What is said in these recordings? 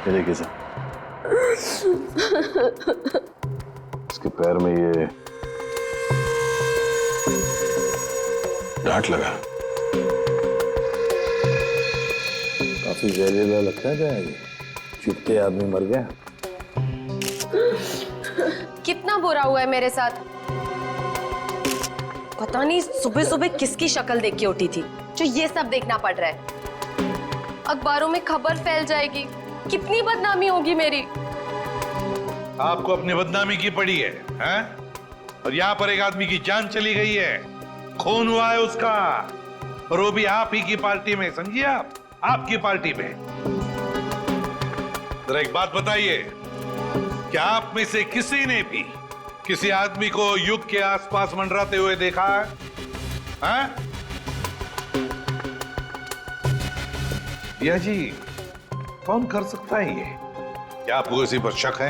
ये देखिए सर, इसके पैर में ये डांट लगा। काफी जहरीला लगता है क्या? चुपके आदमी मर गया। कितना बुरा हुआ है मेरे साथ। पता नहीं सुबह सुबह किसकी शक्ल देख के उठी थी जो ये सब देखना पड़ रहा है। अखबारों में खबर फैल जाएगी, कितनी बदनामी होगी मेरी। आपको अपनी बदनामी की पड़ी है, हैं? और यहाँ पर एक आदमी की जान चली गई है, खून हुआ है उसका, और वो भी आप ही की पार्टी में। समझिए आप, आपकी पार्टी में। जरा एक बात बताइए, क्या आप में से किसी ने भी किसी आदमी को युग के आसपास मंडराते हुए देखा है? हैं? भैया जी, कौन कर सकता है ये? क्या आपको किसी पर शक है?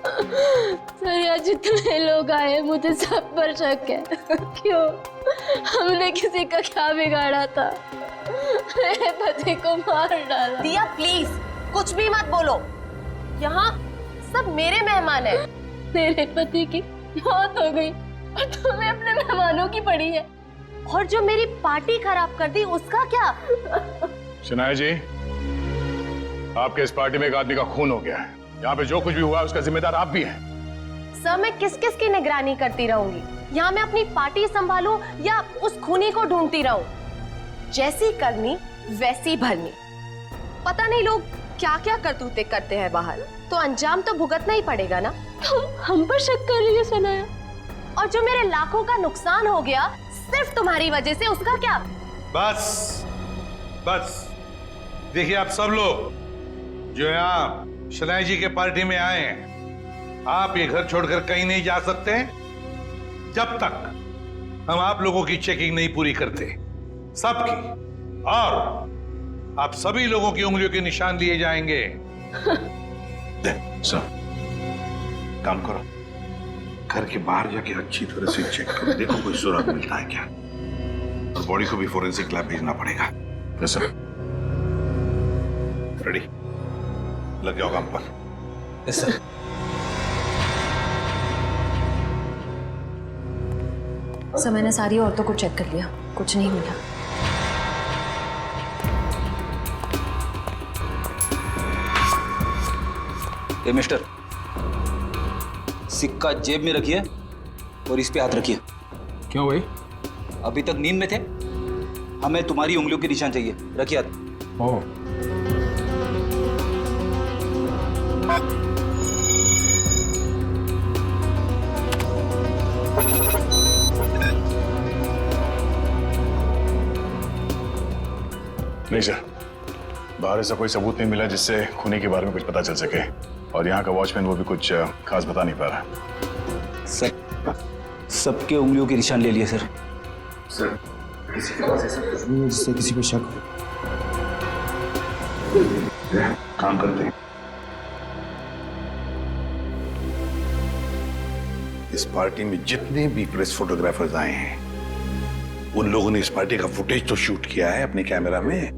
सर यहाँ जितने लोग आए मुझे सब पर शक है। क्यों? हमने किसी का क्या बिगाड़ा था? मेरे पति को मार डाला। दिया प्लीज कुछ भी मत बोलो, यहाँ सब मेरे मेहमान हैं। मेरे पति की मौत हो गई और तुम्हें अपने मेहमानों की पड़ी है। और जो मेरी पार्टी खराब कर दी उसका क्या? शनाया जी, आपके इस पार्टी में एक आदमी का खून हो गया है। यहाँ पे जो कुछ भी हुआ उसका जिम्मेदार आप भी हैं। सर मैं किस किस की निगरानी करती रहूंगी? यहाँ मैं अपनी पार्टी संभालूं या उस खूनी को ढूंढती रहूं? जैसी करनी वैसी भरनी। पता नहीं लोग क्या क्या करतूते करते हैं बाहर, तो अंजाम तो भुगतना ही पड़ेगा ना। तुम हम पर शक कर रही है सनाया? और जो मेरे लाखों का नुकसान हो गया सिर्फ तुम्हारी वजह से, उसका क्या? बस बस, देखिए आप सब लोग जो यहाँ शनाया जी के पार्टी में आए हैं, आप ये घर छोड़कर कहीं नहीं जा सकते जब तक हम आप लोगों की चेकिंग नहीं पूरी करते, सबकी। और आप सभी लोगों की उंगलियों के निशान लिए जाएंगे। सर, काम करो, घर के बाहर जाके अच्छी तरह से चेक करो, देखो कोई सुराग मिलता है क्या, और बॉडी को भी फोरेंसिक लैब भेजना पड़ेगा। Yes sir. रेडी, लग जाओ काम पर। Yes sir. सर मैंने सारी औरतों को चेक कर लिया, कुछ नहीं मिला। ए मिस्टर, सिक्का जेब में रखिए और इस पे हाथ रखिए। क्यों भाई? अभी तक नींद में थे, हमें तुम्हारी उंगलियों के निशान चाहिए। रखिए हाथ। ओह, नहीं सर, बाहर ऐसा कोई सबूत नहीं मिला जिससे खूनी के बारे में कुछ पता चल सके, और यहाँ का वॉचमैन वो भी कुछ खास बता नहीं पा रहा। सर, सबके उंगलियों के निशान ले लिए सर। सर किसी के पास ऐसा कुछ नहीं है जिससे किसी पे शक हो। काम करते हैं। इस पार्टी में जितने भी प्रेस फोटोग्राफर्स आए हैं, उन लोगों ने इस पार्टी का फुटेज तो शूट किया है अपने कैमरा में,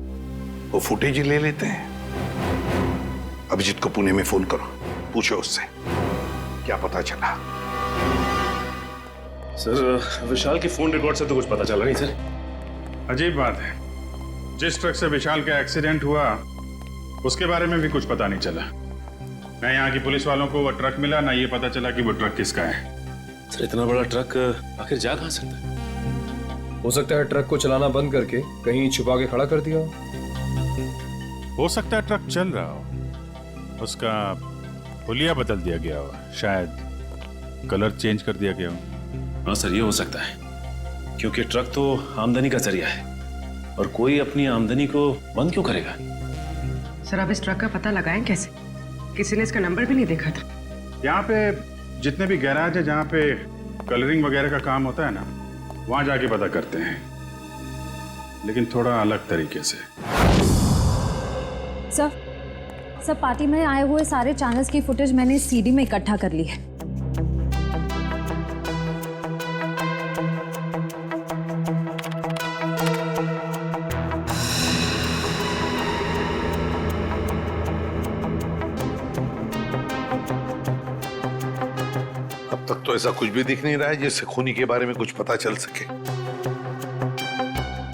वो फुटेज ही ले लेते हैं। अभिजीत को पुणे में फोन करो, पूछो उससे क्या पता चला। सर, विशाल के फोन रिकॉर्ड से तो कुछ पता चला नहीं सर। अजीब बात है, जिस ट्रक से विशाल का एक्सीडेंट हुआ उसके बारे में भी कुछ पता नहीं चला। न यहाँ की पुलिस वालों को वो ट्रक मिला, ना ये पता चला कि वो ट्रक किसका है। सर, इतना बड़ा ट्रक आखिर जा कहाँ सकता है? हो सकता है ट्रक को चलाना बंद करके कहीं छुपा के खड़ा कर दिया हो सकता है ट्रक चल रहा हो, उसका हुलिया बदल दिया गया हो, शायद कलर चेंज कर दिया गया हो। हाँ सर, ये हो सकता है, क्योंकि ट्रक तो आमदनी का जरिया है, और कोई अपनी आमदनी को बंद क्यों करेगा? सर, अब इस ट्रक का पता लगाएं कैसे? किसी ने इसका नंबर भी नहीं देखा था। यहाँ पे जितने भी गैराज है जहाँ पे कलरिंग वगैरह का काम होता है ना, वहां जाके पता करते हैं, लेकिन थोड़ा अलग तरीके से। सर पार्टी में आए हुए सारे चैनल्स की फुटेज मैंने सीडी में इकट्ठा कर ली है। तो ऐसा कुछ भी दिख नहीं रहा है जिससे खूनी के बारे में कुछ पता चल सके।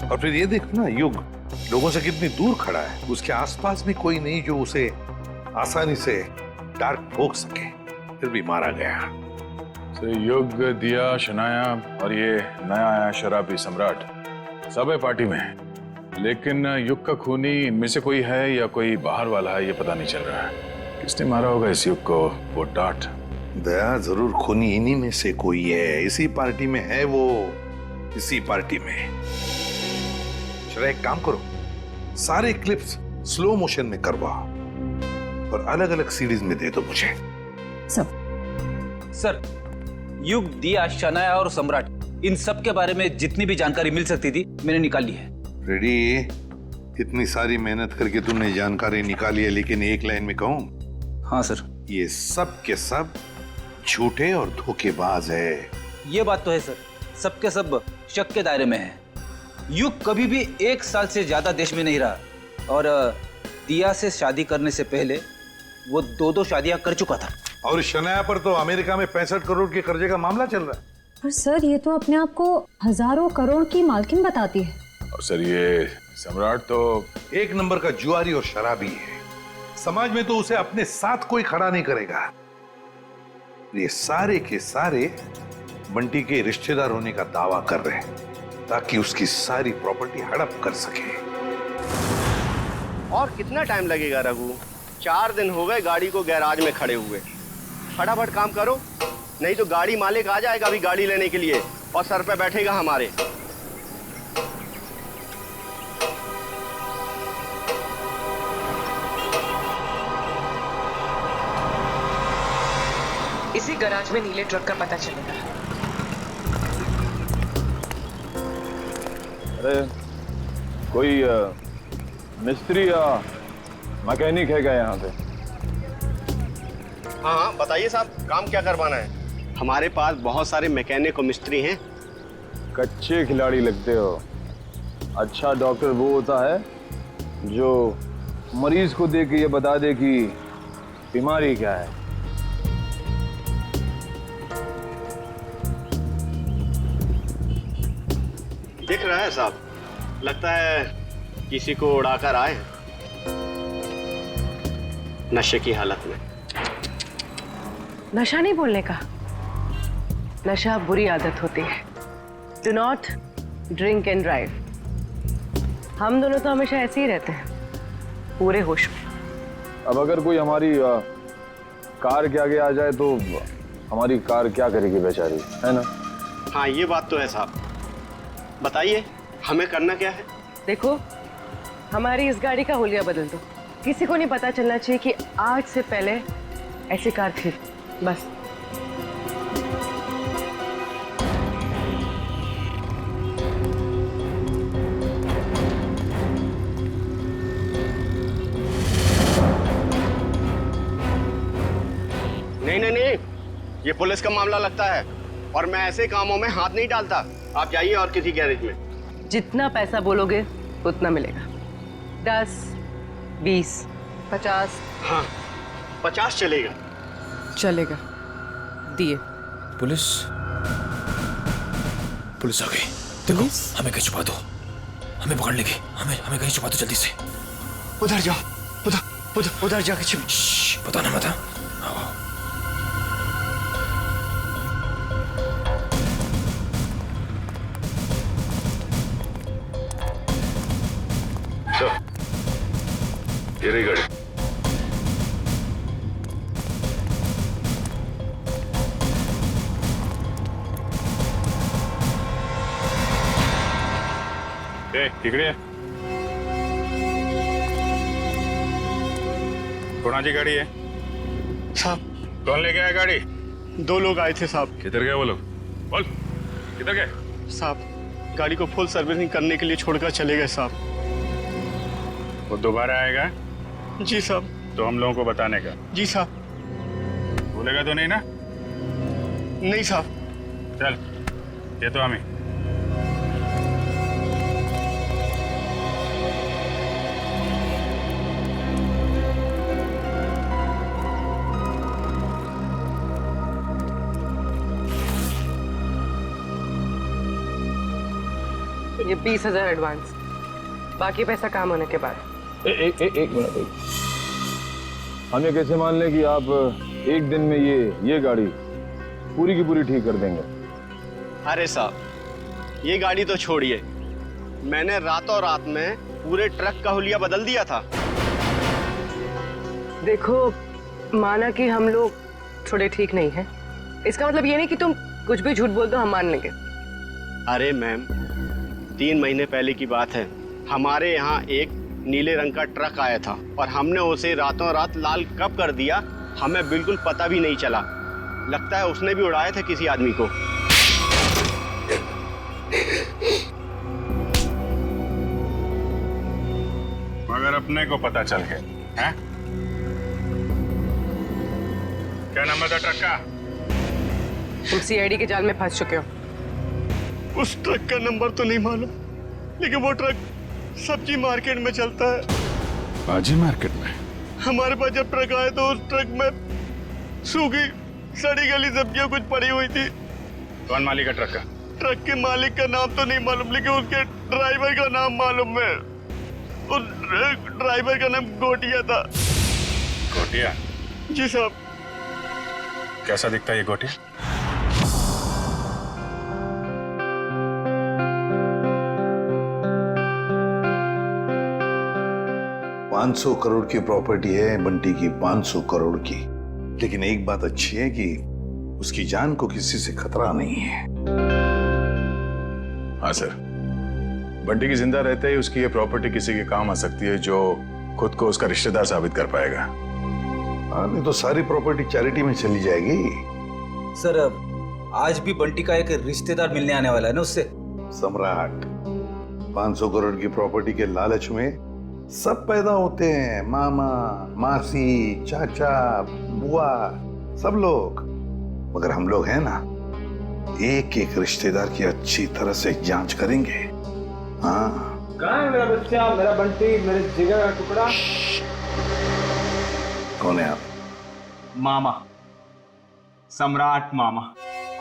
और फिर ये देखो ना, युग लोगों से कितनी दूर खड़ा है, उसके आसपास भी कोई नहीं जो उसे आसानी से डार्क ठोक सके, फिर भी मारा गया। तो युग, दिया, शनाया और ये नया आया शराबी सम्राट सब है पार्टी में, लेकिन युग का खूनी इनमें से कोई है या कोई बाहर वाला है ये पता नहीं चल रहा है। किसने मारा होगा इस युग को? वो टाट दया जरूर खूनी इन्हीं में से कोई है, इसी पार्टी में है वो, इसी पार्टी में। चलो एक काम करो, सारे क्लिप्स स्लो मोशन में करवाओ और अलग अलग सीरीज में दे दो मुझे। सर, युग, दिया, शनाया और सम्राट, इन सब के बारे में जितनी भी जानकारी मिल सकती थी मैंने निकाल ली है। रेडी, इतनी सारी मेहनत करके तुमने जानकारी निकाली है, लेकिन एक लाइन में कहूं? हाँ सर। ये सब के सब झूठे और धोखेबाज है। ये बात तो है सर, सबके सब शक के दायरे में है। युग कभी भी 1 साल से ज्यादा देश में नहीं रहा और दिया से शादी करने से पहले वो 2 शादियां कर चुका था। और शनाया पर तो अमेरिका में 65 करोड़ के कर्जे का मामला चल रहा है। पर सर ये तो अपने आप को हजारों करोड़ की मालकिन बताती है। और सर ये सम्राट तो 1 नंबर का जुआरी और शराबी है, समाज में तो उसे अपने साथ कोई खड़ा नहीं करेगा। ये सारे के सारे बंटी के रिश्तेदार होने का दावा कर रहे हैं ताकि उसकी सारी प्रॉपर्टी हड़प कर सके। और कितना टाइम लगेगा रघु? 4 दिन हो गए गाड़ी को गैराज में खड़े हुए। फटाफट काम करो, नहीं तो गाड़ी मालिक आ जाएगा अभी गाड़ी लेने के लिए और सर पे बैठेगा हमारे। इसी गैराज में नीले ट्रक का पता चलेगा। अरे कोई मिस्त्री या मैकेनिक है क्या यहाँ पे? हाँ हाँ बताइए साहब, काम क्या करवाना है? हमारे पास बहुत सारे मैकेनिक और मिस्त्री हैं। कच्चे खिलाड़ी लगते हो। अच्छा डॉक्टर वो होता है जो मरीज को देख के ये बता दे कि बीमारी क्या है। दिख रहा है साहब, लगता है किसी को उड़ाकर आए हैं नशे की हालत में। नशा नहीं बोलने का, नशा बुरी आदत होती है। Do not drink and drive. हम दोनों तो हमेशा ऐसे ही रहते हैं, पूरे होश में। अब अगर कोई हमारी कार के आगे आ जाए तो हमारी कार क्या करेगी बेचारी, है ना? हाँ ये बात तो है साहब। बताइए हमें करना क्या है? देखो, हमारी इस गाड़ी का हुलिया बदल दो। किसी को नहीं पता चलना चाहिए कि आज से पहले ऐसी कार थी, बस। नहीं नहीं नहीं, ये पुलिस का मामला लगता है और मैं ऐसे कामों में हाथ नहीं डालता। आप जाइए और किसी गैरेज में। जितना पैसा बोलोगे उतना मिलेगा। 10, 20, 50। हाँ 50 चलेगा। चलेगा, दिए। पुलिस पुलिस आ गई। देखो हमें कहीं छुपा दो, हमें पकड़ लेगी। हमें कहीं छुपा दो जल्दी से। उधर जाओ, उधर जाके छिप। पता ना मत। ये रही गाड़ी। इकडे कोणाची गाड़ी है साहब? कौन लेके आया गाड़ी? 2 लोग आए थे साहब। किधर गए वो लोग? बोल किधर गए? साहब गाड़ी को फुल सर्विसिंग करने के लिए छोड़कर चले गए साहब। वो दोबारा आएगा? जी साहब। तो हम लोगों को बताने का? जी साहब। बोलेगा तो नहीं ना? नहीं साहब। चल ये तो हमें। ये 20,000 एडवांस, बाकी पैसा काम होने के बाद। एक मिनट। हम ये कैसे मान लें कि आप एक दिन में ये गाड़ी पूरी की पूरी ठीक कर देंगे? अरे साहब, ये गाड़ी तो छोड़िए, मैंने रातों रात में पूरे ट्रक का हुलिया बदल दिया था। देखो, माना कि हम लोग थोड़े ठीक नहीं हैं, इसका मतलब ये नहीं कि तुम कुछ भी झूठ बोल दो हम मान लेंगे। अरे मैम, 3 महीने पहले की बात है, हमारे यहाँ एक नीले रंग का ट्रक आया था और हमने उसे रातों रात लाल कब कर दिया हमें बिल्कुल पता भी नहीं चला। लगता है उसने भी उड़ाया था किसी आदमी को। मगर अपने को पता चल गया है? क्या नंबर था ट्रक का? तुम सीआईडी के जाल में फंस चुके हो। उस ट्रक का नंबर तो नहीं मालूम, लेकिन वो ट्रक सब्जी मार्केट में चलता है। सब्जी मार्केट में? हमारे पास जब ट्रक आया तो उस ट्रक में सूखी सड़ी गली सब्जियां कुछ पड़ी हुई थी। कौन मालिक है ट्रक का? ट्रक के मालिक का नाम तो नहीं मालूम, लेकिन उसके ड्राइवर का नाम मालूम है। उस ड्राइवर का नाम गोटिया था। गोटिया? जी साहब। कैसा दिखता है ये गोटिया? $500 करोड़ की प्रॉपर्टी है बंटी की, 500 करोड़ की। लेकिन एक बात अच्छी है कि उसकी जान को किसी से खतरा नहीं है। हाँ सर, बंटी की जिंदा रहते ही उसकी ये प्रॉपर्टी किसी के काम आ सकती है जो खुद को उसका रिश्तेदार साबित कर पाएगा। हाँ, नहीं तो सारी प्रॉपर्टी चैरिटी में चली जाएगी। सर, आज भी बंटी का एक रिश्तेदार मिलने आने वाला है ना उससे। सम्राट, 500 करोड़ की प्रॉपर्टी के लालच में सब पैदा होते हैं, मामा, मासी, चाचा, बुआ, सब लोग। मगर हम लोग हैं ना, एक एक रिश्तेदार की अच्छी तरह से जांच करेंगे। हाँ। कहाँ है मेरा बच्चा, मेरा बंटी, मेरे जिगर का टुकड़ा? कौन है आप? मामा, सम्राट मामा।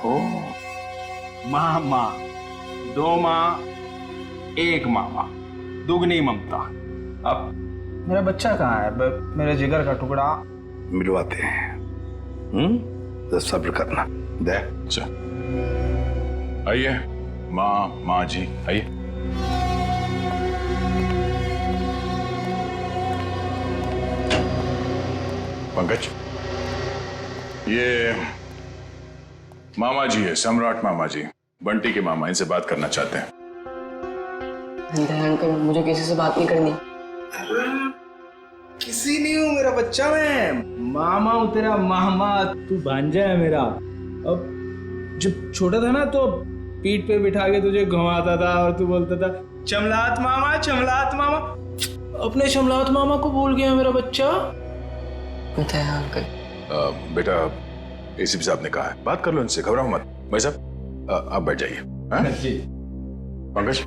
ओ, मामा, 2 माँ, 1 मामा, दुगनी ममता। अब मेरा बच्चा कहाँ है, मेरे जिगर का टुकड़ा? मिलवाते हैं। तो सब्र करना। दे। अच्छा, आइए माँ जी, आइए। पंकज, ये मामा जी है, सम्राट मामा जी, बंटी के मामा, इनसे बात करना चाहते हैं। अंकल, मुझे किसी से बात नहीं करनी। किसी नहीं हूँ मेरा बच्चा, मैं मामा हूँ तेरा मामा, तू भांजा है मेरा। अब जब छोटा था ना तो पीठ पे बिठा के तुझे घुमाता था और तू बोलता था चमलात मामा, चमलात मामा। अपने चमलात मामा को भूल गया मेरा बच्चा। अंकल, बेटा, एसीपी साहब ने कहा है, बात कर लो इनसे, घबराओ मत। भाई साहब, आप बैठ जाइए। जी। पंकज,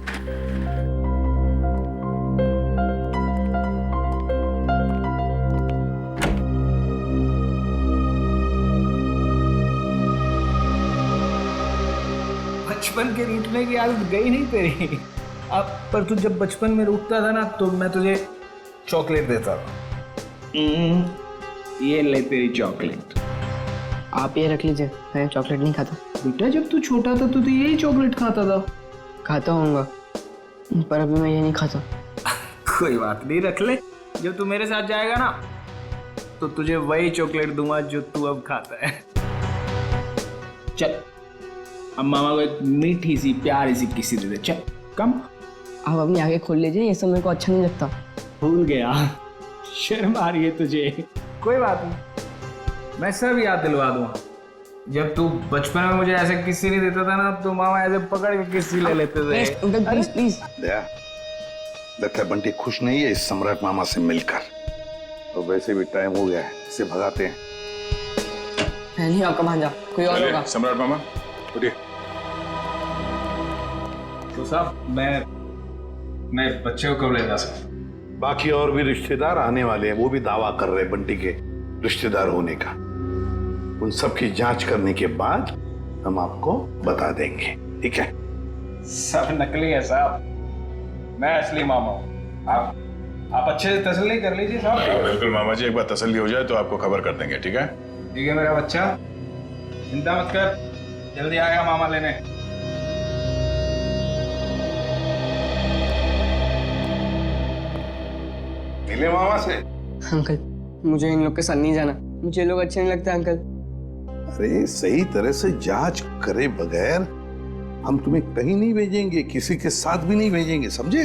बचपन के रूठने की आदत गई नहीं तेरी। अब पर तू जब बचपन में रूठता था ना तो मैं तुझे चॉकलेट देता था। ये ले तेरी चॉकलेट। आप ये रख लीजिए, मैं चॉकलेट नहीं खाता। बेटा, जब तू छोटा था तो तू यही चॉकलेट खाता था। खाता होऊंगा, पर अभी मैं ये नहीं खाता। कोई बात नहीं, रख ले। जब तू मेरे साथ जाएगा ना तो तुझे वही चॉकलेट दूंगा जो तू अब खाता है। चल, अब मामा को एक मीठी सी प्यारी सी किसी दे दे। चल, कम। आप अपनी आगे खोल लीजिए, ये सब मेरे को अच्छा नहीं लगता। भूल गया, शर्म आ रही है तुझे। कोई बात नहीं, मैं सब याद दिलवा दूंगा। जब तू बचपन में मुझे ऐसे किस्से नहीं देता था ना तो मामा ऐसे पकड़ के किस्से ले लेते थे। Please please. दया, लगता है बंटी खुश नहीं है इस सम्राट मामा से मिलकर। तो वैसे भी टाइम हो गया है, इसे भगाते हैं। नहीं आपका भांजा, कोई और होगा। सम्राट मामा, उठिए। तो साहब, मैं बच्चे को कब ले जा सकता? बाकी और भी रिश्तेदार आने वाले हैं, वो भी दावा कर रहे हैं बंटी के रिश्तेदार होने का। उन सब की जांच करने के बाद हम आपको बता देंगे, ठीक है? सब नकली है साहब, मैं असली मामा हूँ। आप अच्छे से तसल्ली कर लीजिए साहब। बिल्कुल मामा जी, एक बार तसल्ली हो जाए तो आपको खबर कर देंगे, ठीक है? ठीक है मेरा बच्चा, चिंता मत कर, जल्दी आएगा मामा लेने। मिले मामा से? अंकल मुझे इन लोग के साथ नहीं जाना, मुझे ये लोग अच्छे नहीं लगते अंकल। अरे सही तरह से जांच करे बगैर हम तुम्हें कहीं नहीं भेजेंगे, किसी के साथ भी नहीं भेजेंगे, समझे?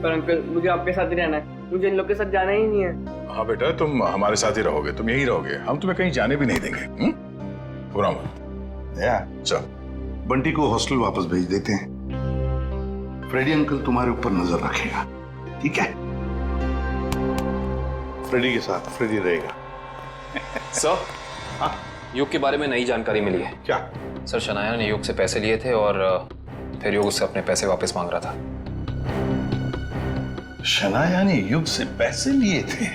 पर अंकल मुझे आपके साथ ही रहना है, मुझे इन लोग के साथ जाना ही नहीं है। हाँ बेटा, तुम हमारे साथ ही रहोगे, तुम यहीं रहोगे, हम तुम्हें कहीं जाने भी नहीं देंगे। पूरा चल, बंटी को हॉस्टल वापस भेज देते हैं। फ्रेडी अंकल तुम्हारे ऊपर नजर रखेगा, ठीक है? फ्रेडी के साथ फ्रेडी रहेगा। सर, हाँ, युग के बारे में नई जानकारी मिली है। क्या? सर, शनाया ने युग से पैसे लिए थे और फिर युग उससे अपने पैसे वापस मांग रहा था। शनाया ने युग से पैसे लिए थे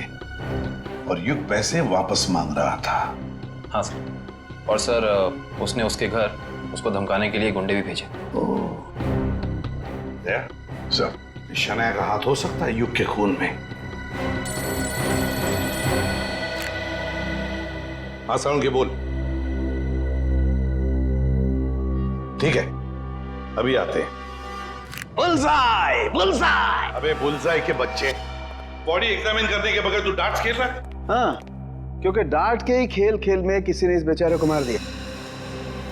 और युग पैसे वापस मांग रहा था? हाँ सर, और सर उसने उसके घर उसको धमकाने के लिए गुंडे भी भेजे। सर, शनाया का हाथ हो सकता है युग के खून में। हाँ साउंड के बोल। ठीक है, अभी आते हैं। Bullseye, bullseye. अबे बुलसाई के बच्चे, बॉडी एग्जामिन करने के बगैर तू डार्ट्स खेल रहा है? हाँ, क्योंकि डार्ट के ही खेल खेल में किसी ने इस बेचारे को मार दिया।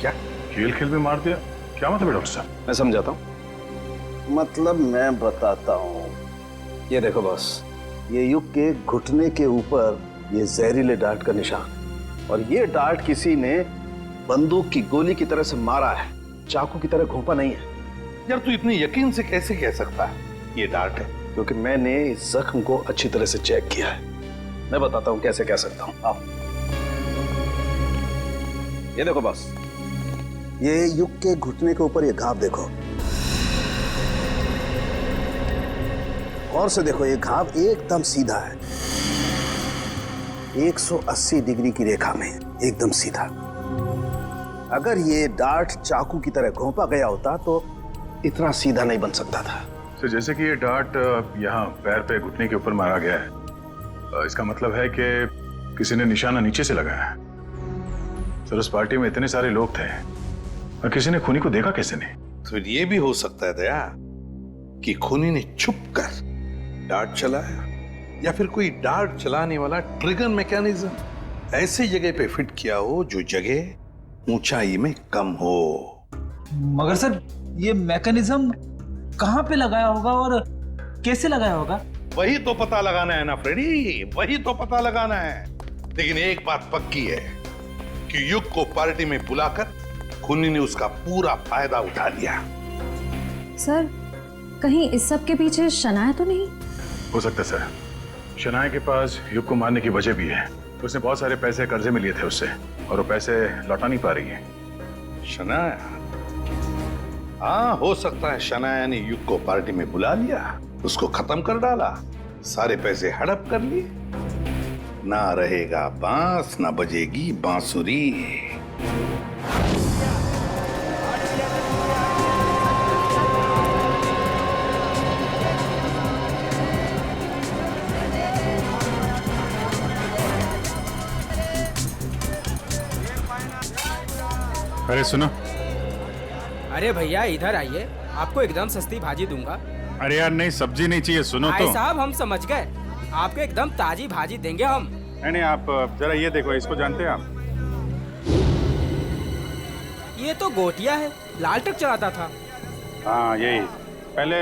क्या खेल खेल में मार दिया? क्या मतलब है डॉक्टर साहब? मैं समझाता हूँ। मतलब मैं बताता हूँ। ये देखो बॉस, ये युग के घुटने के ऊपर ये जहरीले डार्ट का निशान, और ये डार्ट किसी ने बंदूक की गोली की तरह से मारा है, चाकू की तरह घोंपा नहीं है। यार तू इतने यकीन से कैसे कह सकता है ये डार्ट है? क्योंकि मैंने इस जख्म को अच्छी तरह से चेक किया है। मैं बताता हूँ कैसे कह सकता हूँ। आओ, ये देखो बॉस, ये युग के घुटने के ऊपर ये घाव देखो, और से देखो, ये घाव एकदम सीधा है, 180 डिग्री की रेखा में एकदम सीधा। अगर ये डार्ट चाकू की तरह घोंपा गया होता तो इतना सीधा नहीं बन सकता था। तो जैसे कि ये डार्ट यहाँ पैर पे घुटने के ऊपर मारा गया है, इसका मतलब है कि किसी ने निशाना नीचे से लगाया है। सर, उस पार्टी में इतने सारे लोग थे और किसी ने खूनी को देखा कैसे नहीं? तो ये भी हो सकता है दया कि खूनी ने छुप कर डार्ट चलाया, या फिर कोई डार्ट चलाने वाला ट्रिगर मैकेनिज्म ऐसी जगह पे फिट किया हो जो जगह ऊंचाई में कम हो। मगर सर, ये मैकेनिज्म कहाँ पे लगाया होगा और कैसे लगाया होगा? वही तो पता लगाना है ना फ्रेडी, वही तो पता लगाना है। लेकिन एक बात पक्की है कि युग को पार्टी में बुलाकर खूनी ने उसका पूरा फायदा उठा लिया। सर, कहीं इस सब के पीछे शनाया तो नहीं? हो सकता है सर, शनाया के पास युग को मारने की वजह भी है। तो उसने बहुत सारे पैसे कर्जे में लिए थे उससे, और वो पैसे लौटा नहीं पा रही है। शनाया? हाँ, हो सकता है शनाया ने युग को पार्टी में बुला लिया, उसको खत्म कर डाला, सारे पैसे हड़प कर लिए। ना रहेगा बांस, ना बजेगी बांसुरी। अरे सुनो। अरे भैया इधर आइए, आपको एकदम सस्ती भाजी दूंगा। अरे यार नहीं, सब्जी नहीं चाहिए, सुनो तो। भाई साहब, हम समझ गए, आपको एकदम ताजी भाजी देंगे हम। नहीं, आप जरा ये देखो, इसको जानते हैं आप? ये तो गोटिया है, लाल ट्रक चलाता था। हाँ यही, पहले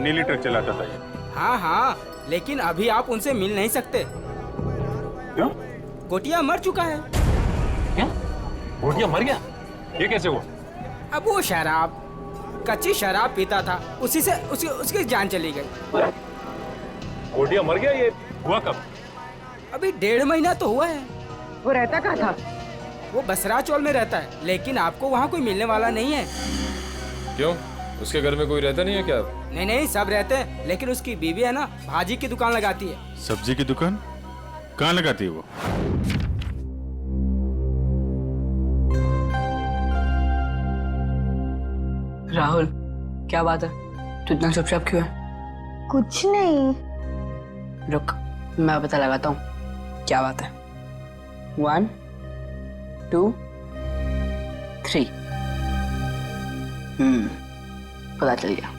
नीली ट्रक चलाता था ये। हाँ हाँ, लेकिन अभी आप उनसे मिल नहीं सकते। क्यों? गोटिया मर चुका है। क्या? गोटिया मर गया? ये कैसे हुआ? अब वो शराब, कच्ची शराब पीता था, उसी से उसकी जान चली गई। गोटिया मर गया? ये हुआ कब? अभी 1.5 महीना तो हुआ है। वो रहता कहाँ था? वो बसरा चौल में रहता है, लेकिन आपको वहाँ कोई मिलने वाला नहीं है। क्यों? उसके घर में कोई रहता नहीं है क्या? नहीं नहीं, सब रहते हैं, लेकिन उसकी बीवी है ना, भाजी की दुकान लगाती है। सब्जी की दुकान कहाँ लगाती है वो? राहुल, क्या बात है? तू इतना चुपचाप क्यों है? कुछ नहीं। रुक, मैं पता लगाता हूँ क्या बात है। 1 2 3। पता चल गया।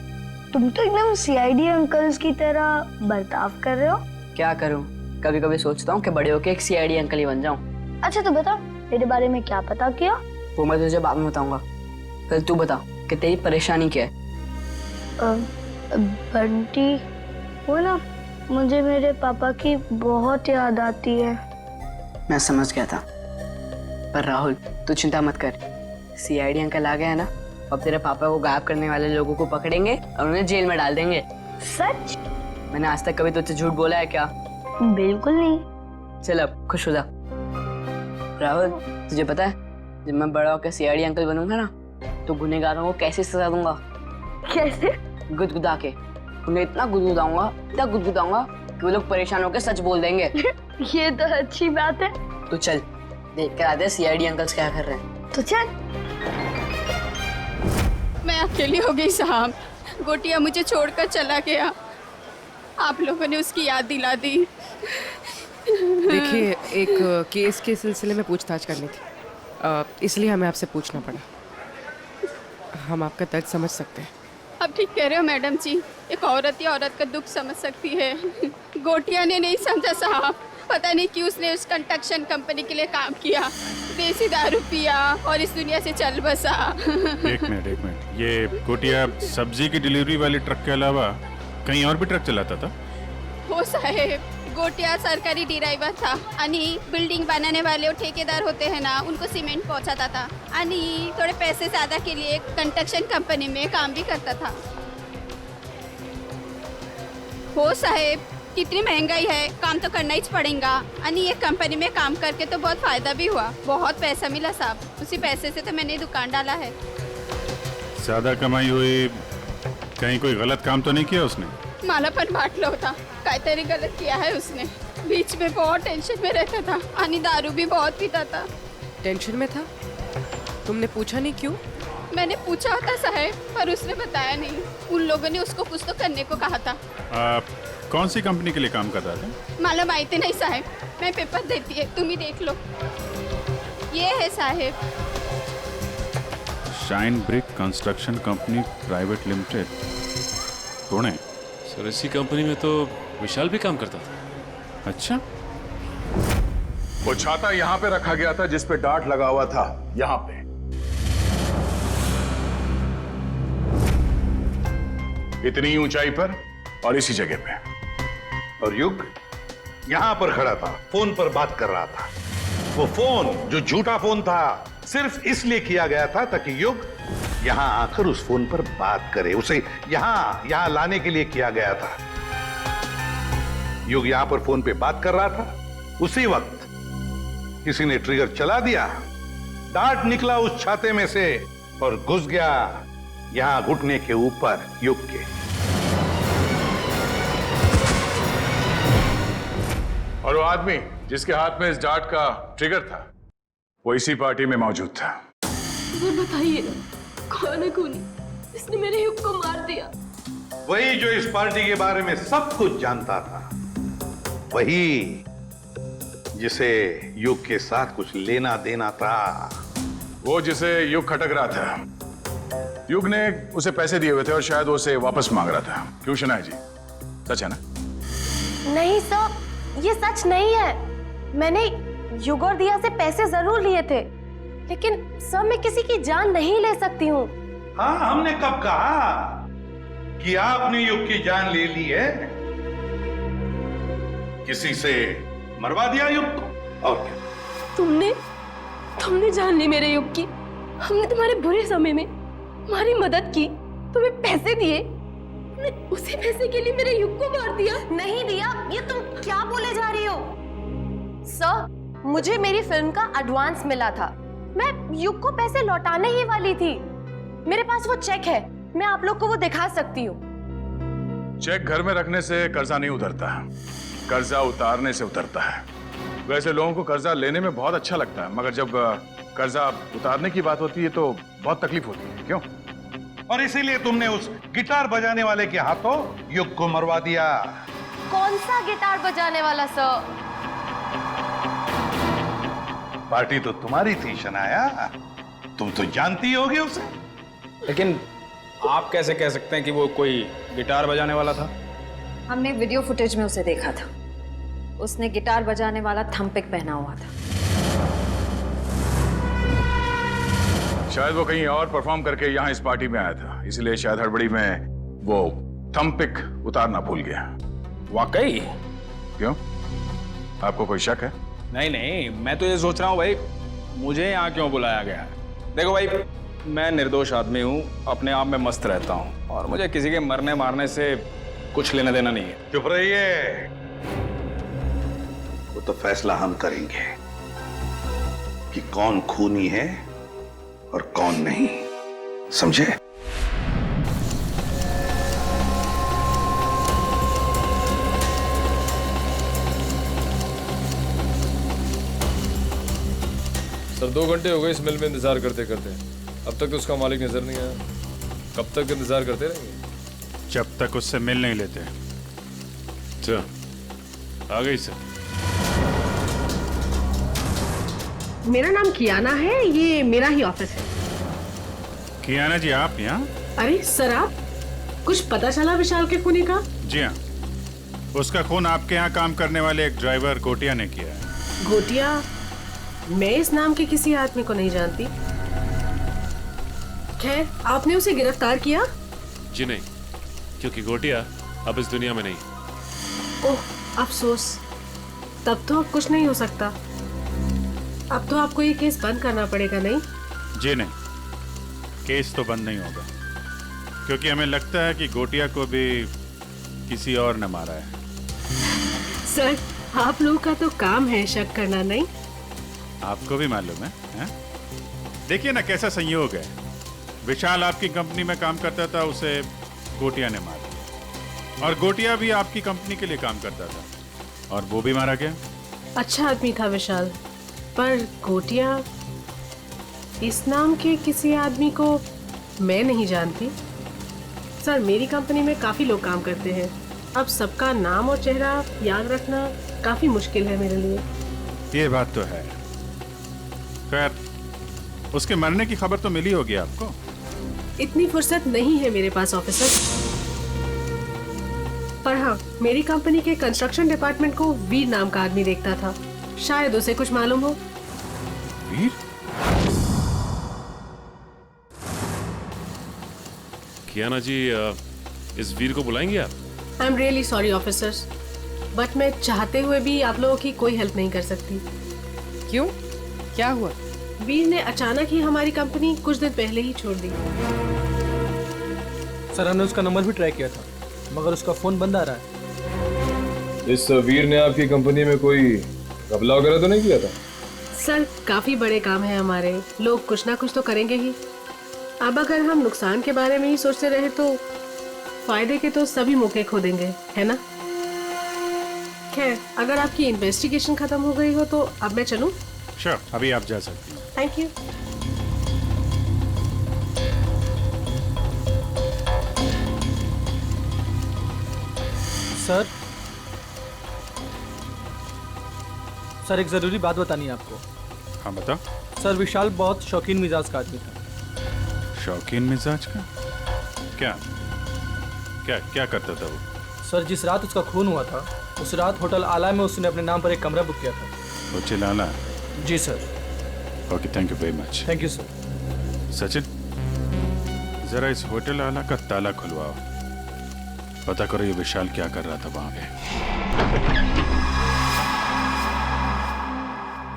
तुम तो एकदम सीआईडी अंकल्स की तरह बर्ताव कर रहे हो। क्या करूँ, कभी कभी सोचता हूँ कि बड़े होके एक सीआईडी अंकल ही बन जाऊँ। अच्छा तो बता, तेरे बारे में क्या पता किया? वो मैं तुझे बाद में बताऊंगा। पहले तू बता कि तेरी परेशानी क्या है। बंटी, वो ना, मुझे मेरे पापा की बहुत याद आती है। मैं समझ गया था, पर राहुल तू चिंता मत कर। सीआईडी अंकल आ गया है ना, अब तेरे पापा को गायब करने वाले लोगों को पकड़ेंगे और उन्हें जेल में डाल देंगे। सच? मैंने आज तक कभी तुझसे झूठ बोला है क्या? बिल्कुल नहीं। चल अब खुश हो जा। राहुल, तुझे पता है जब मैं बड़ा होकर सीआईडी अंकल बनूंगा ना, तो गुनहगारों को कैसे सजा दूंगा? कैसे? गुदगुदा के। उन्हें इतना गुदगुदाऊंगा कि वो लोग परेशान होकर सच बोल देंगे। ये तो अच्छी बात है। तो चल देख कर आते सीआईडी अंकल्स क्या कर रहे हैं। तो चल। मैं अकेली हो गई साहब। गोटिया मुझे छोड़कर चला गया, आप लोगों ने उसकी याद दिला दी। देखिए, एक केस के सिलसिले में पूछताछ करनी थी, इसलिए हमें आपसे पूछना पड़ा। हम आपका दर्द समझ सकते हैं। अब ठीक कह रहे हो मैडम जी, एक औरत या औरत का दुख समझ सकती है। गोटिया ने नहीं समझा साहब, पता नहीं क्यों उसने उस कंस्ट्रक्शन कंपनी के लिए काम किया, देसी दारू पिया और इस दुनिया से चल बसा। एक मिनट, ये गोटिया सब्जी की डिलीवरी वाली ट्रक के अलावा कहीं और भी ट्रक चलाता था? हो साहेब, गोटिया सरकारी ड्राइवर था आणि बिल्डिंग बनाने वाले वो ठेकेदार होते हैं ना, उनको सीमेंट पहुंचाता था आणि थोड़े पैसे ज्यादा के लिए कंस्ट्रक्शन कंपनी में काम भी करता था। हो साहेब, कितनी महंगाई है, काम तो करना ही पड़ेगा आणि ये कंपनी में काम करके तो बहुत फायदा भी हुआ, बहुत पैसा मिला साहब। उसी पैसे से तो मैंने दुकान डाला है। ज्यादा कमाई हुई, कहीं कोई गलत काम तो नहीं किया उसने? मला पण वाटलं होता काहीतरी गलत किया है उसने। बीच में बहुत टेंशन में रहता था आणि दारू भी बहुत पीता था। टेंशन में था? तुमने पूछा नहीं क्यों? मैंने पूछा था साहब, पर उसने बताया नहीं। उन लोगों ने उसको कुछ तो करने को कहा था। कौन सी कंपनी के लिए काम कर रहा था? मला माहिती नहीं साहब, मैं पेपर देती है, तुम ही देख लो। ये है साहब, shine brick construction company private limited, Pune. Sir इसी कंपनी में तो विशाल भी काम करता था। अच्छा, वो छाता यहां पे रखा गया था जिस पे डार्ट लगा हुआ था, यहां पे। इतनी ऊंचाई पर और इसी जगह पे। और युग यहां पर खड़ा था, फोन पर बात कर रहा था। वो फोन जो झूठा फोन था, सिर्फ इसलिए किया गया था ताकि युग यहां आकर उस फोन पर बात करे। उसे यहां लाने के लिए किया गया था। युग यहां पर फोन पे बात कर रहा था, उसी वक्त किसी ने ट्रिगर चला दिया, डार्ट निकला उस छाते में से और घुस गया यहां घुटने के ऊपर युग के। और वो आदमी जिसके हाथ में इस डार्ट का ट्रिगर था, वो इसी पार्टी में मौजूद था। मुझे बताइए ना, कौन है खूनी? इसने मेरे युग को मार दिया। वही जो इस पार्टी के बारे में सब कुछ जानता था, वही जिसे युग के साथ कुछ लेना देना था। वो जिसे युग खटक रहा था। युग ने उसे पैसे दिए हुए थे और शायद वो उसे वापस मांग रहा था। क्यों शनाया जी, सच है ना? नहीं सर, ये सच नहीं है। मैंने युग और दिया से पैसे जरूर लिए थे, लेकिन सर मैं किसी की जान नहीं ले सकती हूँ। हाँ, हमने कब कहा कि आपने युग की जान ले ली है? किसी से मरवा दिया युग को, और क्या? तुमने जान ली मेरे युग की। हमने तुम्हारे बुरे समय में हमारी मदद की, तुम्हें पैसे दिए, तुमने उसी पैसे के लिए मेरे युग को मार दिया। नहीं दिया, ये तुम क्या बोले जा रही हो? सर, मुझे मेरी फिल्म का एडवांस मिला था, मैं युग को पैसे लौटाने ही वाली थी। मेरे पास वो चेक है, मैं आप लोग को वो दिखा सकती हूँ। चेक घर में रखने से कर्जा नहीं उतरता, कर्जा उतारने से उतरता है। वैसे लोगों को कर्जा लेने में बहुत अच्छा लगता है, मगर जब कर्जा उतारने की बात होती है तो बहुत तकलीफ होती है। क्यों? और इसीलिए तुमने उस गिटार बजाने वाले के हाथों युग को मरवा दिया। कौन सा गिटार बजाने वाला सर? पार्टी तो तुम्हारी थी शनाया, तुम तो जानती होगी उसे। लेकिन आप कैसे कह सकते हैं कि वो कोई गिटार बजाने वाला था? हमने वीडियो फुटेज में उसे देखा था। उसने गिटार बजाने वाला थंपिक पहना हुआ था। शायद वो कहीं और परफॉर्म करके यहाँ इस पार्टी में आया था, इसलिए शायद हड़बड़ी में वो थंपिक उतारना भूल गया। वाकई? क्यों, आपको कोई शक है? नहीं नहीं, मैं तो ये सोच रहा हूँ भाई, मुझे यहाँ क्यों बुलाया गया है? देखो भाई, मैं निर्दोष आदमी हूँ, अपने आप में मस्त रहता हूँ और मुझे किसी के मरने मारने से कुछ लेना देना नहीं है। चुप रहिए, वो तो फैसला हम करेंगे कि कौन खूनी है और कौन नहीं, समझे? सर 2 घंटे हो गए इस मिल में इंतजार करते करते, अब तक तो उसका मालिक नजर नहीं आया। कब तक इंतजार करते रहेंगे? जब तक उससे मिल नहीं लेते। अच्छा, आ गई सर। मेरा नाम कियाना है, ये मेरा ही ऑफिस है। कियाना जी, आप यहाँ? अरे सर, आप कुछ पता चला विशाल के खूनी का? जी हाँ, उसका खून आपके यहाँ काम करने वाले एक ड्राइवर गोटिया ने किया है। गोटिया? मैं इस नाम के किसी आदमी को नहीं जानती। खैर, आपने उसे गिरफ्तार किया? जी नहीं, क्योंकि गोटिया अब इस दुनिया में नहीं। ओह, अफसोस। तब तो अब कुछ नहीं हो सकता। अब तो आपको ये केस बंद करना पड़ेगा, नहीं? जी नहीं, केस तो बंद नहीं होगा, क्योंकि हमें लगता है कि गोटिया को भी किसी और ने मारा है। सर, आप लोगों का तो काम है शक करना, नहीं? आपको भी मालूम है? देखिए ना कैसा संयोग है, विशाल आपकी कंपनी में काम करता था, उसे गोटिया ने मार दिया, और गोटिया भी आपकी कंपनी के लिए काम करता था और वो भी मारा गया। अच्छा आदमी था विशाल, पर गोटिया, इस नाम के किसी आदमी को मैं नहीं जानती। सर, मेरी कंपनी में काफी लोग काम करते हैं, अब सबका नाम और चेहरा याद रखना काफी मुश्किल है मेरे लिए। ये बात तो है। खैर, उसके मरने की खबर तो मिली होगी आपको? इतनी फुर्सत नहीं है मेरे पास ऑफिसर, पर हाँ, मेरी कंपनी के कंस्ट्रक्शन डिपार्टमेंट को वीर नाम का आदमी देखता था, शायद उसे कुछ मालूम हो। वीर? कियाना जी, इस वीर को बुलाएंगे आप? I am really sorry officers, but मैं चाहते हुए भी आप लोगों की कोई हेल्प नहीं कर सकती। क्यों? क्या हुआ? वीर ने अचानक ही हमारी कंपनी कुछ दिन पहले ही छोड़ दी। सर, हमने उसका नंबर भी ट्रैक किया था, मगर उसका फोन बंद आ रहा है। इस वीर ने आपकी कंपनी में कोई घपला वगैरह तो नहीं किया था? सर, काफी बड़े काम है हमारे, लोग कुछ ना कुछ तो करेंगे ही। अब अगर हम नुकसान के बारे में ही सोचते रहे तो फायदे के तो सभी मौके खो देंगे, है ना? खैर, अगर आपकी इन्वेस्टिगेशन खत्म हो गई हो तो अब मैं चलूं? श्योर, अभी आप जा सकती हैं। Thank you. सर, एक जरूरी बात बतानी है आपको। हाँ बताओ। सर, विशाल बहुत शौकीन मिजाज का आदमी था। शौकीन मिजाज का? क्या क्या क्या करता था वो? सर, जिस रात उसका खून हुआ था, उस रात होटल आला में उसने अपने नाम पर एक कमरा बुक किया था। होटल आला? जी sir. Okay, thank you very much. Thank you sir. Sachin, जरा इस होटल आला का ताला खुलवाओ, पता करो ये विशाल क्या कर रहा था वहां पे।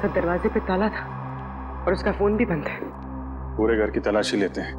सर, दरवाजे पे ताला था और उसका फोन भी बंद है। पूरे घर की तलाशी लेते हैं।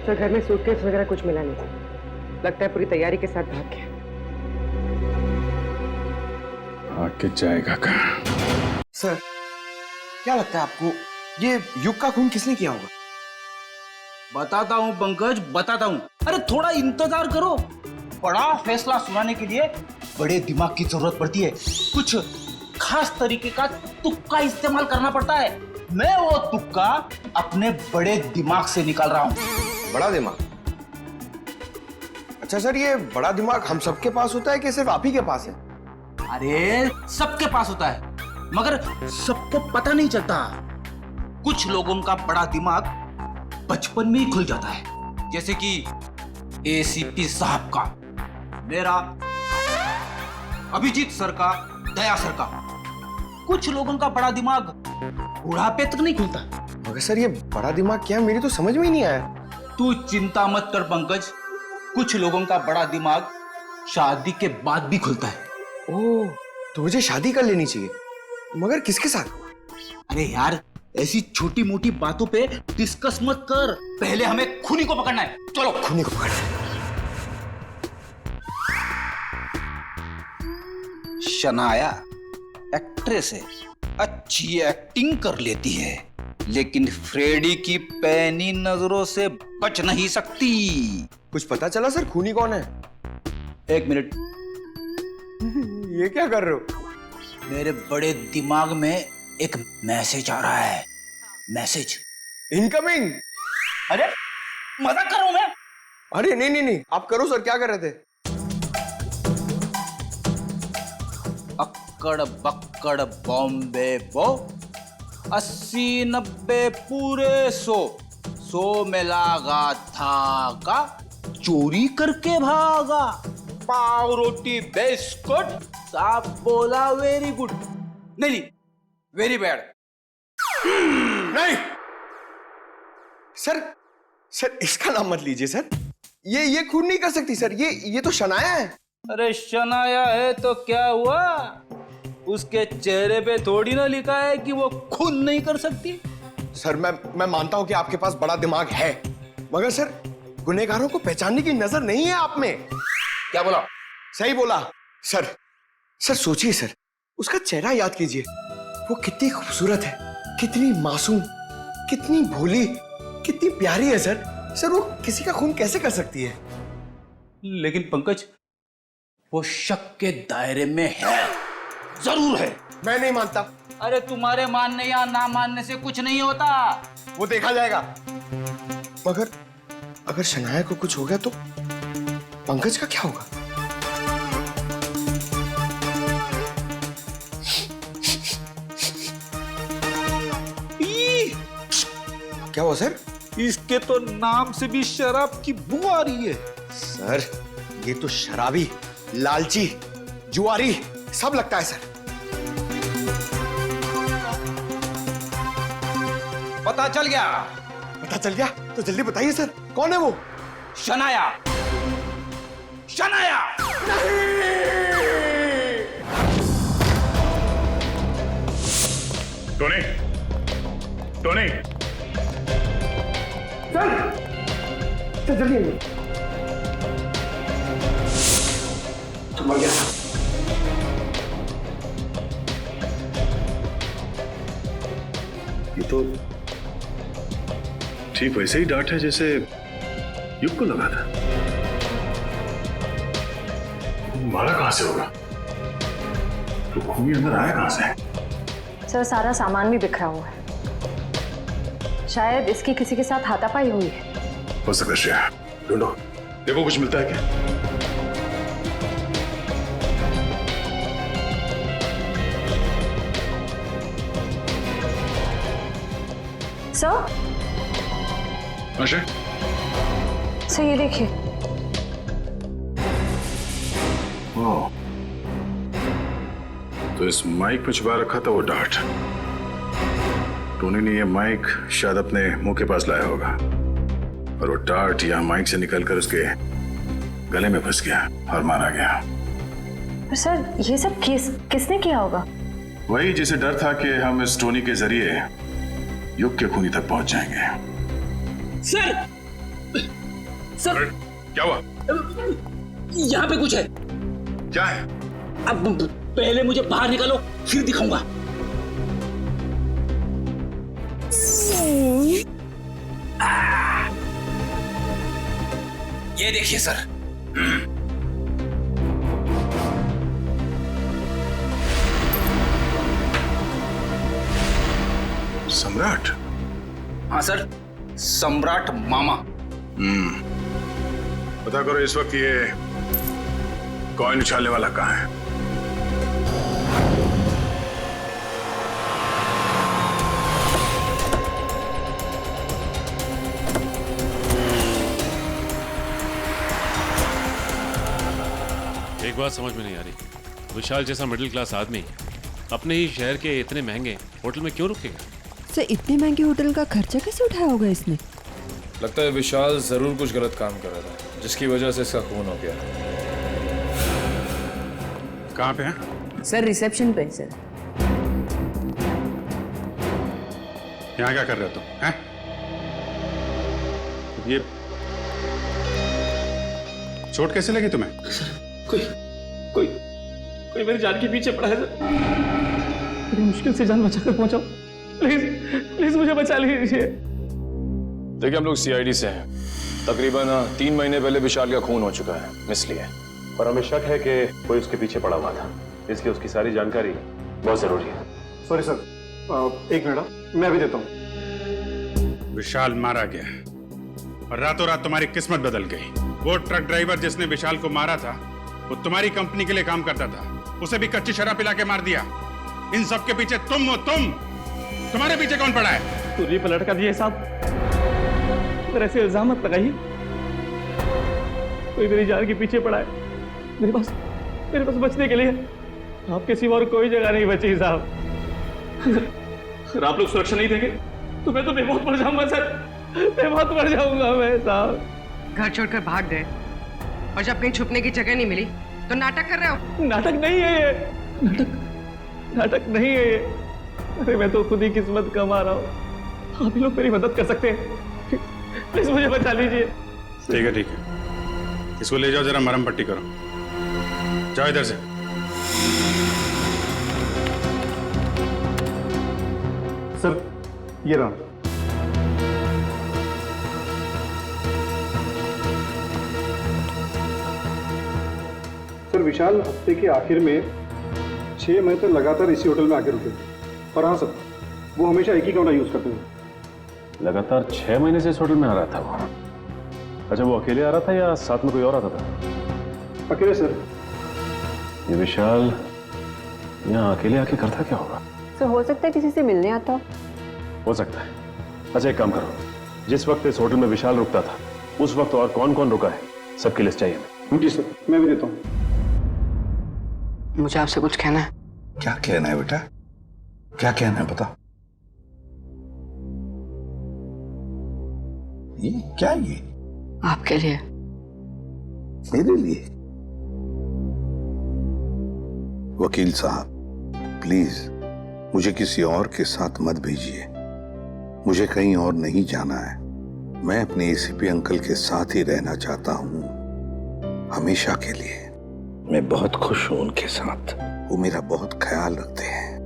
सर, घर में सूटकेस वगैरह कुछ मिला नहीं। लगता है पूरी तैयारी के साथ भाग गया। आके जाएगा कहाँ? सर, क्या लगता है आपको ये युग का खून किसने किया होगा? बताता हूँ पंकज, बताता हूँ। अरे थोड़ा इंतजार करो। बड़ा फैसला सुनाने के लिए बड़े दिमाग की जरूरत पड़ती है। कुछ खास तरीके का तुक्का इस्तेमाल करना पड़ता है। मैं वो तुक्का अपने बड़े दिमाग से निकाल रहा हूँ। बड़ा दिमाग? अच्छा सर, ये बड़ा दिमाग हम सबके पास होता है कि सिर्फ आप ही के पास है? अरे सबके पास होता है, मगर सबको पता नहीं चलता। कुछ लोगों का बड़ा दिमाग बचपन में ही खुल जाता है, जैसे कि एसीपी साहब का, मेरा, अभिजीत सर का, दया सर का। कुछ लोगों का बड़ा दिमाग बुढ़ापे तक नहीं खुलता। मगर सर, ये बड़ा दिमाग क्या है, मेरी तो समझ में ही नहीं आया। तू चिंता मत कर पंकज, कुछ लोगों का बड़ा दिमाग शादी के बाद भी खुलता है। ओह, तो मुझे शादी कर लेनी चाहिए, मगर किसके साथ? अरे यार, ऐसी छोटी मोटी बातों पे डिस्कस मत कर। पहले हमें खूनी को पकड़ना है। चलो खूनी को पकड़ना है। शनाया एक्ट्रेस है, अच्छी एक्टिंग कर लेती है, लेकिन फ्रेडी की पैनी नजरों से बच नहीं सकती। कुछ पता चला सर, खूनी कौन है? एक मिनट। ये क्या कर रहे हो? मेरे बड़े दिमाग में एक मैसेज आ रहा है। Message incoming. अरे मजाक कर रहा हूं मैं। अरे नहीं नहीं नहीं, आप करो सर, क्या कर रहे थे? अक्कड़ बक्कड़ बॉम्बे बो, 80-90 पूरे 100 में लागा धागा, चोरी करके भागा, पाव रोटी बिस्कुट, साहब बोला वेरी गुड। नहीं, वेरी बैड। नहीं सर, सर इसका नाम मत लीजिए सर। ये खून नहीं कर सकती सर, ये तो शनाया है। अरे शनाया है तो क्या हुआ? उसके चेहरे पे थोड़ी ना लिखा है कि वो खून नहीं कर सकती। सर मैं मानता हूं कि आपके पास बड़ा दिमाग है, मगर सर गुनहगारों को पहचानने की नजर नहीं है आप में। क्या बोला? सही बोला सर। सर सोचिए सर, उसका चेहरा याद कीजिए। वो कितनी खूबसूरत है, कितनी मासूम, कितनी भोली, कितनी प्यारी है सर। सर वो किसी का खून कैसे कर सकती है? लेकिन पंकज, वो शक के दायरे में है, जरूर है। मैं नहीं मानता। अरे तुम्हारे मानने या ना मानने से कुछ नहीं होता। वो देखा जाएगा। मगर अगर शनाया को कुछ हो गया तो पंकज का क्या होगा? क्या हुआ सर? इसके तो नाम से भी शराब की बू आ रही है। सर ये तो शराबी, लालची, जुआरी सब लगता है सर। पता चल गया? पता चल गया तो जल्दी बताइए सर, कौन है वो? शनाया। शनाया टोनी, टोनी, चल जल्दी। तो मर गया। ये तो ठीक वैसे ही डांट है जैसे युग को लगा था। मारा कहां से होगा? तो खूनी अंदर आया कहां से? सर सारा सामान भी बिखरा हुआ है, शायद इसकी किसी के साथ हाथापाई हुई है। हो सकता है श्रेया, ढूंढो, देखो कुछ मिलता है क्या? सर, अशय, सर ये देखिए। ओह, तो इस माइक में छुपा रखा था वो डार्ट। टोनी ने ये माइक शायद अपने मुंह के पास लाया होगा और वो डार्ट यहाँ माइक से निकलकर उसके गले में फंस गया और मारा गया। पर सर ये सब किसने किया होगा? वही जिसे डर था कि हम इस टोनी के जरिए युग के खूनी तक पहुंच जाएंगे। सर, क्या हुआ? यहाँ पे कुछ है। क्या है? अब पहले मुझे बाहर निकालो, फिर दिखाऊंगा। ये देखिए सर। सम्राट? हाँ सर, सम्राट मामा। पता करो इस वक्त ये कॉइन उछालने वाला कहाँ है? एक बात समझ में नहीं आ रही, विशाल जैसा मिडिल क्लास आदमी अपने ही शहर के इतने महंगे होटल में क्यों रुकेगा? सर, इतने महंगे होटल का खर्चा कैसे उठाया होगा इसने? लगता है विशाल जरूर कुछ गलत काम कर रहा था, जिसकी वजह से इसका खून हो गया। कहाँ पे है? सर रिसेप्शन पे सर। यहाँ क्या कर रहे हो तुम? हैं? ये चोट कैसे लगी तुम्हें? कोई कोई कोई मेरी जान के पीछे पड़ा है सर। बड़ी मुश्किल से जान बचाकर पहुंचाओ, प्लीज प्लीज मुझे बचा लीजिए। देखिए, हम लोग सीआईडी से हैं। तकरीबन 3 महीने पहले विशाल का खून हो चुका है, इसलिए। और हमें शक है कि कोई उसके पीछे पड़ा हुआ था, इसलिए उसकी सारी जानकारी बहुत जरूरी है। सॉरी सर, एक मिनट, मैं अभी देता हूँ। विशाल मारा गया और रातों रात तुम्हारी किस्मत बदल गई। वो ट्रक ड्राइवर जिसने विशाल को मारा था, वो तुम्हारी कंपनी के लिए काम करता था। उसे भी कच्ची शराब पिला के मार दिया। इन सब के पीछे तुम हो। तुम्हारे पीछे कौन पड़ा है? तुझे पर लटका दिए साहब, अगर ऐसे इल्जाम मत लगाइए। कोई मेरी जान के पीछे पड़ा है। मेरे पास बचने के लिए आपके सिवा और कोई जगह नहीं बची साहब। अगर आप लोग सुरक्षा नहीं देंगे तो मैं तो बेमौत मर जाऊंगा सर, बेमौत मर जाऊंगा मैं साहब। घर छोड़कर भाग गए और जब कहीं छुपने की जगह नहीं मिली तो नाटक कर रहे हो? नाटक नहीं है ये, नाटक नहीं है ये। अरे मैं तो खुद ही किस्मत कमा रहा हूँ। आप लोग मेरी मदद कर सकते हैं, प्लीज मुझे बचा लीजिए। ठीक है ठीक है, इसको ले जाओ, जरा मरहम पट्टी करो। जाओ इधर से। सर ये रहा। सर विशाल हफ्ते के आखिर में 6 महीने तक लगातार इसी होटल में आके रुके। और हाँ सर, वो हमेशा एक ही कमरा यूज करते हैं। लगातार 6 महीने से इस होटल में आ रहा था वो? अच्छा, वो अकेले आ रहा था या साथ में कोई और आता था? अकेले सर। ये विशाल यहाँ अकेले आके करता क्या होगा? सर हो सकता है किसी से मिलने आता हो सकता है। अच्छा, एक काम करो, जिस वक्त इस होटल में विशाल रुकता था उस वक्त और कौन कौन रुका है सबकी लिस्ट चाहिए हमें। जी सर, मैं भी देता हूँ। मुझे आपसे कुछ कहना है। क्या कहना है बेटा? क्या कहना है बता। ये क्या है? ये आपके लिए। मेरे लिए? वकील साहब प्लीज मुझे किसी और के साथ मत भेजिए। मुझे कहीं और नहीं जाना है। मैं अपने एसीपी अंकल के साथ ही रहना चाहता हूँ, हमेशा के लिए। मैं बहुत खुश हूं उनके साथ। वो मेरा बहुत ख्याल रखते हैं।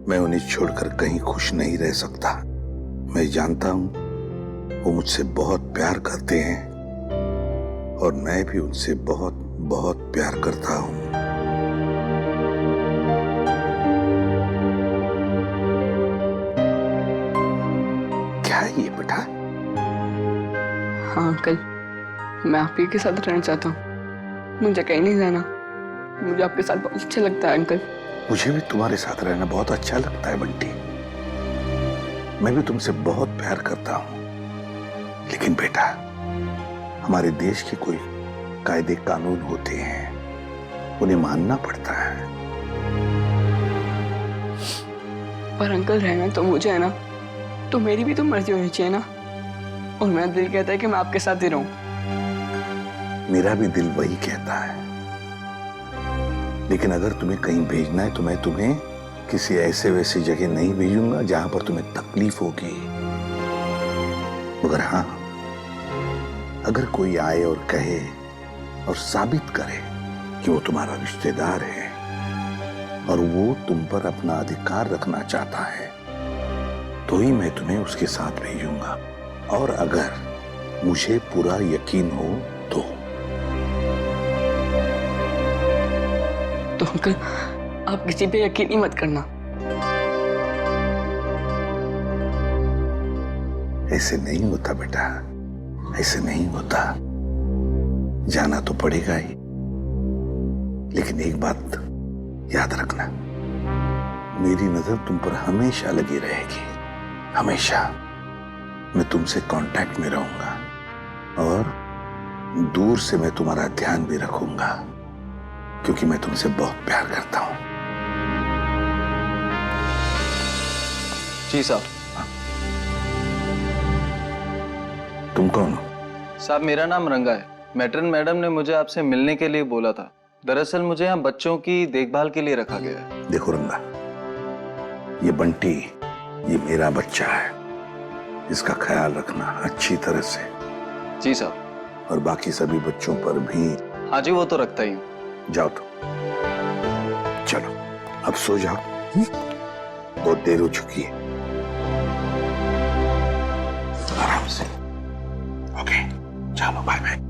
मैं उन्हें छोड़कर कहीं खुश नहीं रह सकता। मैं जानता हूं वो मुझसे बहुत प्यार करते हैं और मैं भी उनसे बहुत बहुत प्यार करता हूं। क्या है ये बेटा? हाँ अंकल, मैं आप ही के साथ रहना चाहता हूँ। मुझे कहीं नहीं जाना। मुझे आपके साथ बहुत अच्छा लगता है अंकल। मुझे भी तुम्हारे साथ रहना बहुत अच्छा लगता है बंटी। मैं भी तुमसे बहुत प्यार करता हूं। लेकिन बेटा, हमारे देश के कोई कायदे कानून होते हैं, उन्हें मानना पड़ता है। पर अंकल रहना तो मुझे है ना, तो मेरी भी तो मर्जी होनी चाहिए ना। और मेरा दिल कहता है कि मैं आपके साथ ही रहूं। मेरा भी दिल वही कहता है। लेकिन अगर तुम्हें कहीं भेजना है तो मैं तुम्हें किसी ऐसे वैसी जगह नहीं भेजूंगा जहां पर तुम्हें तकलीफ होगी। मगर हाँ, अगर कोई आए और कहे और साबित करे कि वो तुम्हारा रिश्तेदार है और वो तुम पर अपना अधिकार रखना चाहता है, तो ही मैं तुम्हें उसके साथ भेजूंगा। और अगर मुझे पूरा यकीन हो तो अंकल आप किसी पे यकीन ही मत करना। ऐसे नहीं होता बेटा, ऐसे नहीं होता। जाना तो पड़ेगा ही, लेकिन एक बात याद रखना, मेरी नजर तुम पर हमेशा लगी रहेगी, हमेशा। मैं तुमसे कांटेक्ट में रहूंगा और दूर से मैं तुम्हारा ध्यान भी रखूंगा, क्योंकि मैं तुमसे बहुत प्यार करता हूं। जी साहब। तुम कौन हो? साहब मेरा नाम रंगा है। मैट्रन मैडम ने मुझे आपसे मिलने के लिए बोला था। दरअसल मुझे यहाँ बच्चों की देखभाल के लिए रखा गया है। देखो रंगा, ये बंटी, ये मेरा बच्चा है, इसका ख्याल रखना अच्छी तरह से। जी साहब। और बाकी सभी बच्चों पर भी। हाँ जी, वो तो रखता ही हूँ। जाओ तो, चलो अब सो जाओ, बहुत देर हो चुकी है। आराम से। ओके, चलो बाय बाय।